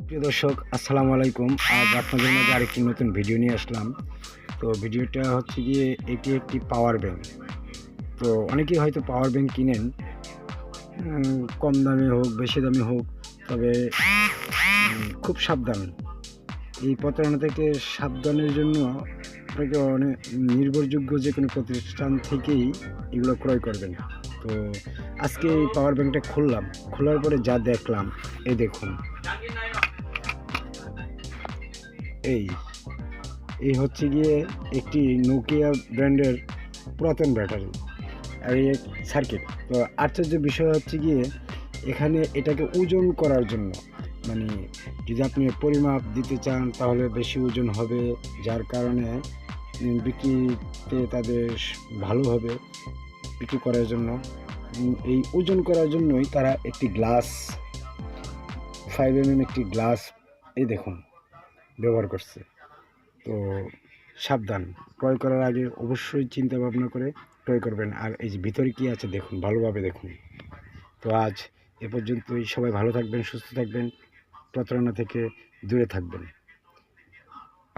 প্রিয় দর্শক, আসসালামু আলাইকুম। আজ আপনাদের মাঝে আরেকটি নতুন ভিডিও নিয়ে আসলাম। তো ভিডিওটা হচ্ছে গিয়ে এটি একটি পাওয়ার ব্যাংক। তো অনেকেই হয়তো পাওয়ার ব্যাংক কিনেন, কম দামে হোক বেশি দামে হোক, তবে খুব সাবধান। এই প্রতারণা থেকে সাবধানের জন্য আপনাকে অনেক নির্ভরযোগ্য যে কোনো প্রতিষ্ঠান থেকেই এগুলো ক্রয় করবেন। তো আজকে এই পাওয়ার ব্যাংকটা খোলার পরে যা দেখলাম, এই দেখুন, এই এই হচ্ছে গিয়ে একটি নোকিয়া ব্র্যান্ডের পুরাতন ব্যাটারি আর এই সার্কিট। তো আশ্চর্য বিষয় হচ্ছে গিয়ে এখানে এটাকে ওজন করার জন্য, মানে যদি আপনি পরিমাপ দিতে চান তাহলে বেশি ওজন হবে, যার কারণে বিক্রিতে তাদের ভালো হবে বিক্রি করার জন্য। এই ওজন করার জন্যই তারা একটি গ্লাস, 5 mm একটি গ্লাস, এই দেখুন, ব্যবহার করছে। তো সাবধান, ক্রয় করার আগে অবশ্যই চিন্তা ভাবনা করে ক্রয় করবেন। আর এই যে ভিতরে কী আছে দেখুন, ভালোভাবে দেখুন। তো আজ এ পর্যন্তই। সবাই ভালো থাকবেন, সুস্থ থাকবেন, প্রতারণা থেকে দূরে থাকবেন।